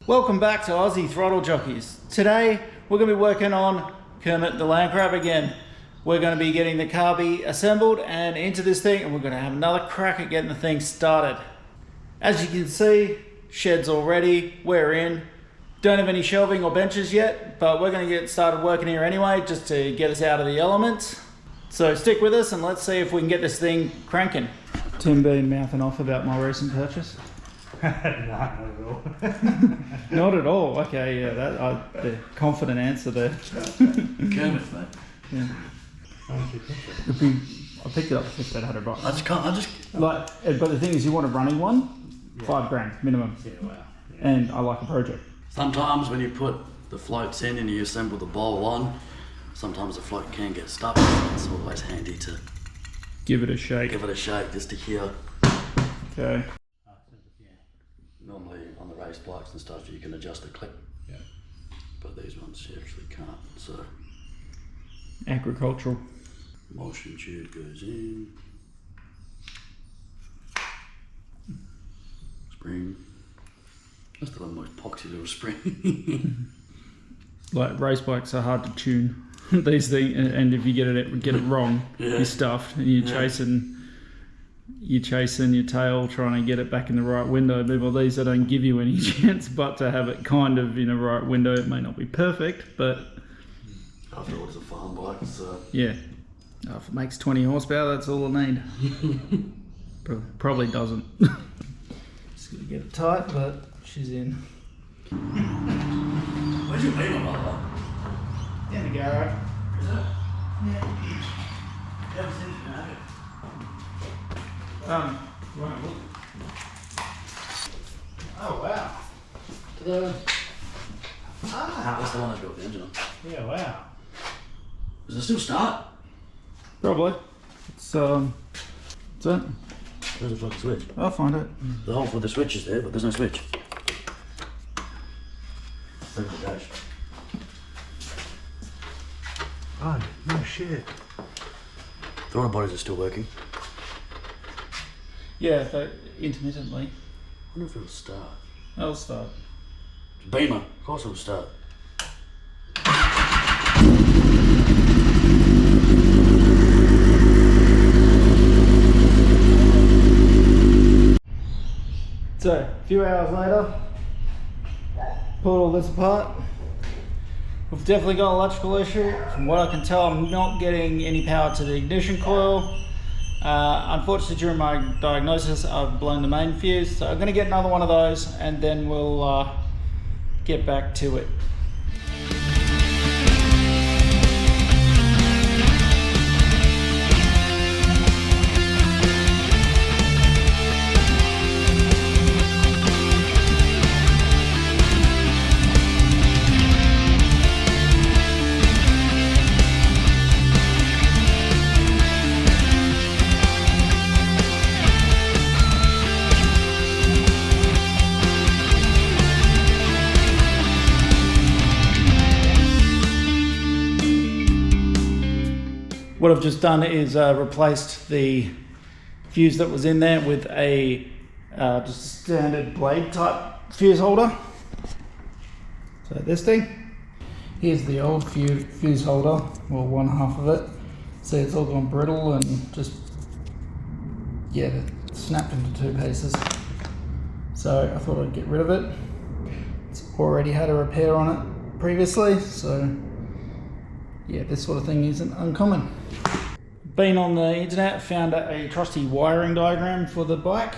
Welcome back to Aussie Throttle Jockeys. Today we're going to be working on Kermit the Land Crab again. We're going to be getting the Carby assembled and into this thing, and we're going to have another crack at getting the thing started. As you can see, shed's all ready, we're in. Don't have any shelving or benches yet, but we're going to get started working here anyway, just to get us out of the elements. So stick with us and let's see if we can get this thing cranking. Tim been mouthing off about my recent purchase? No, not at all. Not at all. Okay, yeah, the confident answer there. Kermit, mate. Yeah. I picked it up for $1,500. I just like. But the thing is, you want a running one, yeah. $5,000 minimum. Yeah, wow. Yeah. And I like a project. Sometimes when you put the floats in and you assemble the bowl on, sometimes the float can get stuck. It's always handy to give it a shake. Give it a shake just to hear. Okay. Normally on the race bikes and stuff you can adjust the clip, yeah. But these ones you actually can't. So agricultural. Motion tube goes in. Spring. That's the most poxy little spring. Like race bikes are hard to tune. These things, and if you get it wrong, yeah. You're stuffed and you're chasing your tail trying to get it back in the right window. Well, these don't give you any chance but to have it kind of in a right window. It may not be perfect, but after all, it's a farm bike, so yeah. If it makes 20 horsepower, that's all I need. Probably doesn't. Just gonna get it tight, but she's in. Where'd you leave them, Mother? In the garage. Is it? Yeah. Never seen it, have you? Right, look. Oh wow. Ta-da. That's the one that built the engine on. Yeah, wow. Does it still start? Probably. It's it. Where's the fucking switch? I'll find it. The hole for the switch is there, but there's no switch. There's the dash. Oh, no shit. Throttle bodies are still working. Yeah, but intermittently. I wonder if it'll start. It'll start. It's a Beamer, of course it'll start. So, a few hours later, pulled all this apart. We've definitely got an electrical issue. From what I can tell, I'm not getting any power to the ignition coil. Unfortunately, during my diagnosis, I've blown the main fuse. So I'm going to get another one of those and then we'll get back to it. What I've just done is replaced the fuse that was in there with a just a standard blade type fuse holder. So this thing, here's the old fuse holder, well, one half of it. See, it's all gone brittle and just, yeah, it snapped into two pieces. So I thought I'd get rid of it. It's already had a repair on it previously, so yeah, this sort of thing isn't uncommon. Been on the internet, found a trusty wiring diagram for the bike.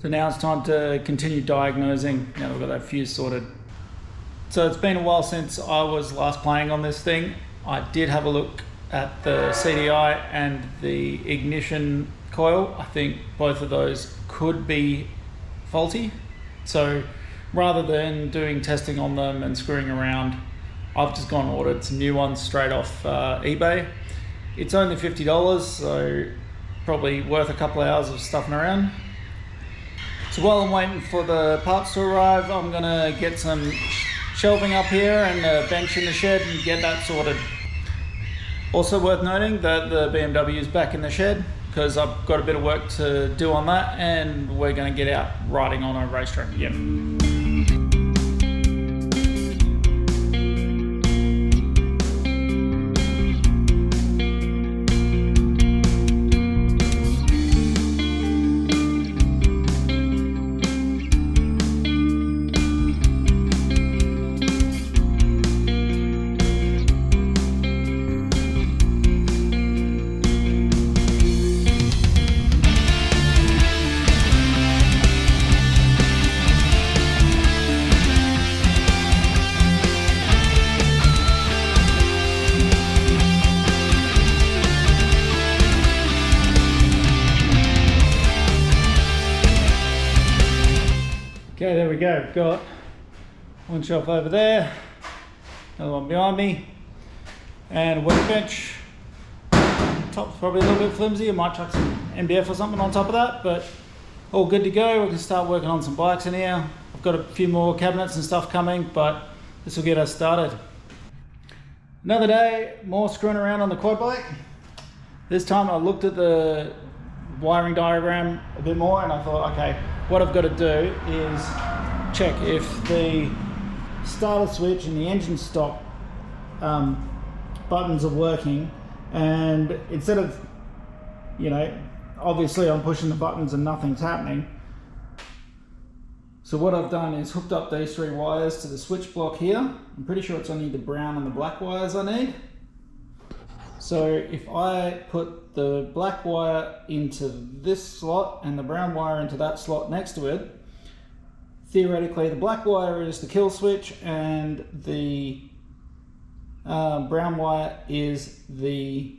So now it's time to continue diagnosing, now that we've got that fuse sorted. So it's been a while since I was last playing on this thing. I did have a look at the CDI and the ignition coil. I think both of those could be faulty. So rather than doing testing on them and screwing around, I've just gone and ordered some new ones straight off eBay. It's only $50, so probably worth a couple of hours of stuffing around. So while I'm waiting for the parts to arrive, I'm gonna get some shelving up here and a bench in the shed and get that sorted. Also worth noting that the BMW is back in the shed. because I've got a bit of work to do on that, and we're going to get out riding on a racetrack. Yep. Okay, there we go. Got one shelf over there, another one behind me, and a workbench. Top's probably a little bit flimsy. I might chuck some MDF or something on top of that, but all good to go. We can start working on some bikes in here. I've got a few more cabinets and stuff coming, but this will get us started. Another day, more screwing around on the quad bike. This time I looked at the wiring diagram a bit more, and I thought, okay, what I've got to do is check if the starter switch and the engine stop buttons are working, and instead of, obviously I'm pushing the buttons and nothing's happening. So what I've done is hooked up these 3 wires to the switch block here. I'm pretty sure it's only the brown and the black wires I need. So if I put the black wire into this slot and the brown wire into that slot next to it, theoretically the black wire is the kill switch and the brown wire is the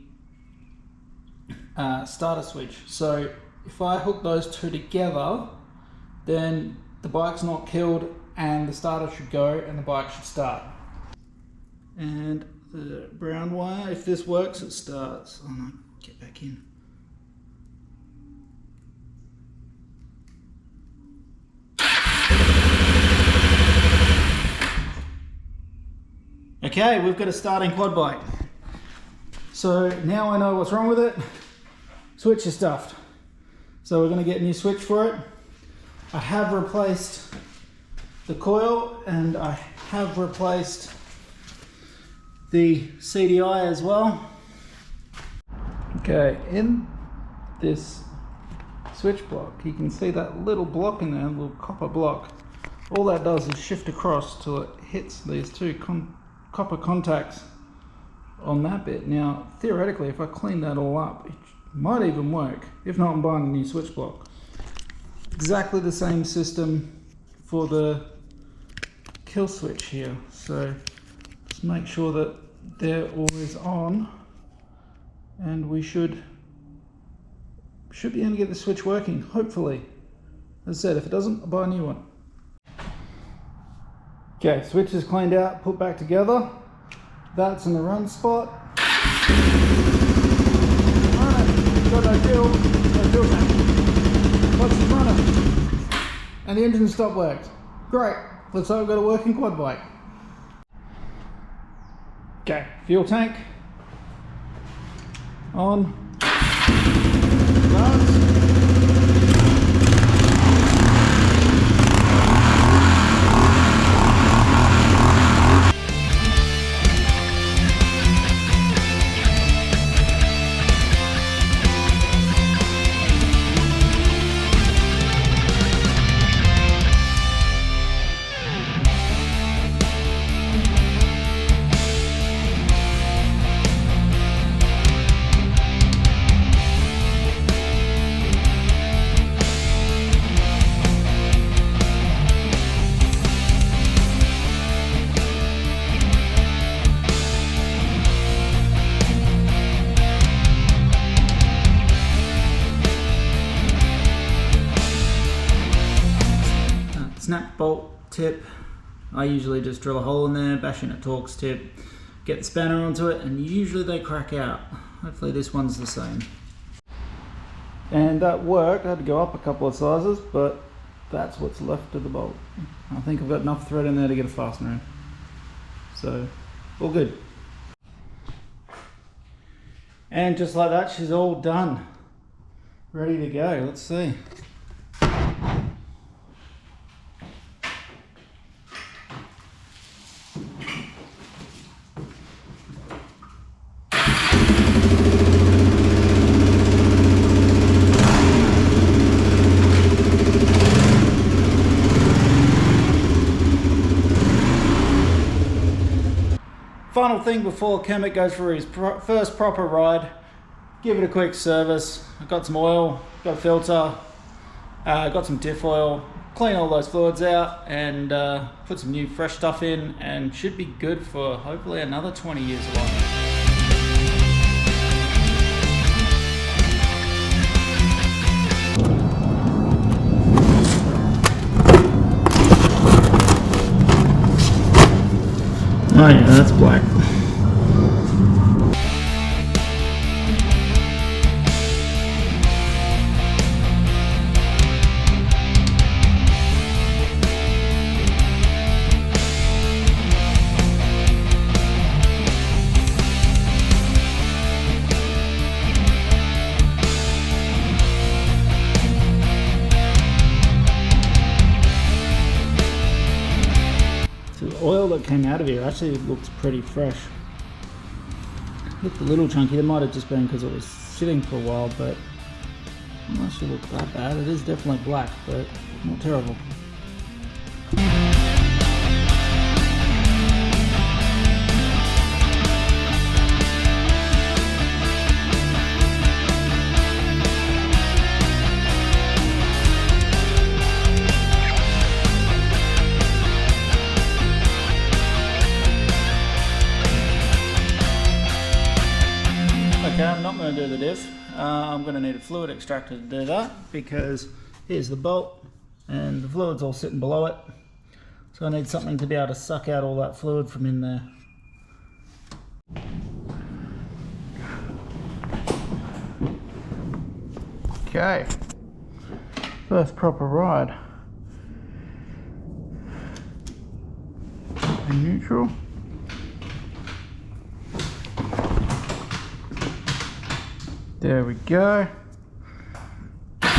starter switch. So if I hook those 2 together, then the bike's not killed and the starter should go and the bike should start. And the brown wire, if this works, it starts. Oh no, get back in. Okay, we've got a starting quad bike. So now I know what's wrong with it. Switch is stuffed. So we're going to get a new switch for it. I have replaced the coil and I have replaced the CDI as well. Okay, in this switch block, you can see that little block in there, a little copper block. All that does is shift across till it hits these 2 copper contacts on that bit. Now, theoretically, if I clean that all up, it might even work. If not, I'm buying a new switch block. Exactly the same system for the kill switch here. So just make sure that they're always on, and we should be able to get the switch working, hopefully. As I said, if it doesn't, I'll buy a new one. Okay, switch is cleaned out, put back together. That's in the run spot. Alright, got no fuel tank. What's the runner? And the engine stop works. Great, looks like we've got a working quad bike. Okay, fuel tank on. Starts. Snap bolt tip. I usually just drill a hole in there, bash in a Torx tip, get the spanner onto it, and usually they crack out. Hopefully this one's the same. And that worked. I had to go up a couple of sizes, but that's what's left of the bolt. I think I've got enough thread in there to get a fastener in. So, all good. And just like that, she's all done. ready to go. Let's see. Final thing before Kermit goes for his first proper ride, give it a quick service. I've got some oil, got a filter, got some diff oil, clean all those fluids out and put some new fresh stuff in, and should be good for hopefully another 20 years of life. Oh yeah, that's black. The oil that came out of here actually looks pretty fresh. Looked a little chunky. It might have just been because it was sitting for a while, but I'm not sure it looked that bad. It is definitely black, but not terrible. Okay, I'm not going to do the diff. I'm going to need a fluid extractor to do that, because here's the bolt and the fluid's all sitting below it. So I need something to be able to suck out all that fluid from in there. Okay, first proper ride. In neutral. There we go. Okay.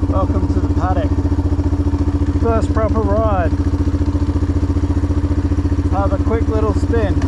Welcome to the paddock. First proper ride. Have a quick little spin.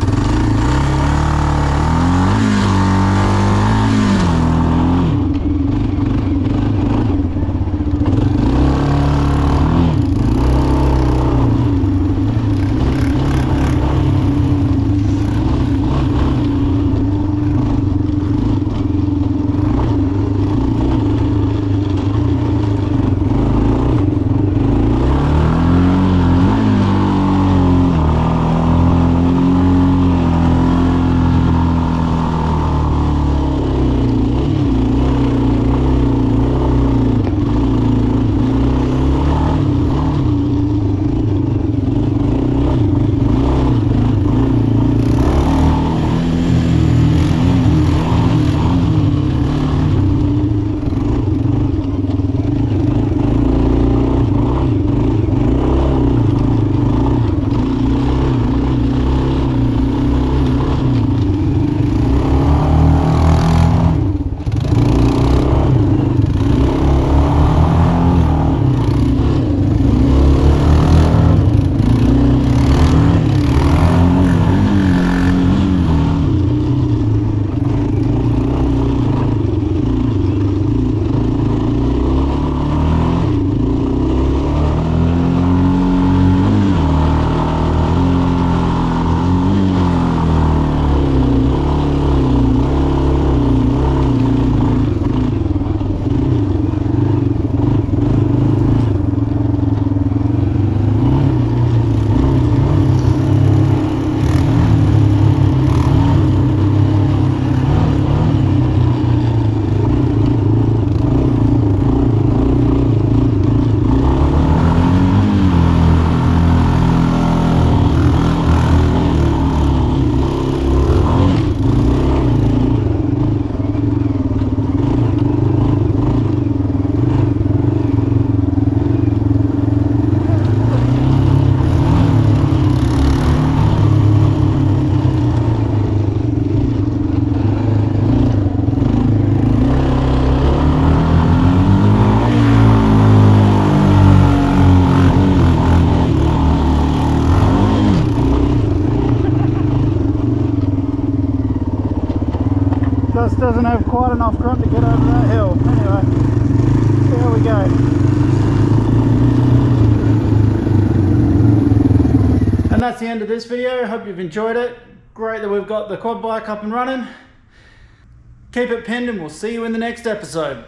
doesn't have quite enough grunt to get over that hill. Anyway, there we go. And that's the end of this video. Hope you've enjoyed it. Great that we've got the quad bike up and running. Keep it pinned and we'll see you in the next episode.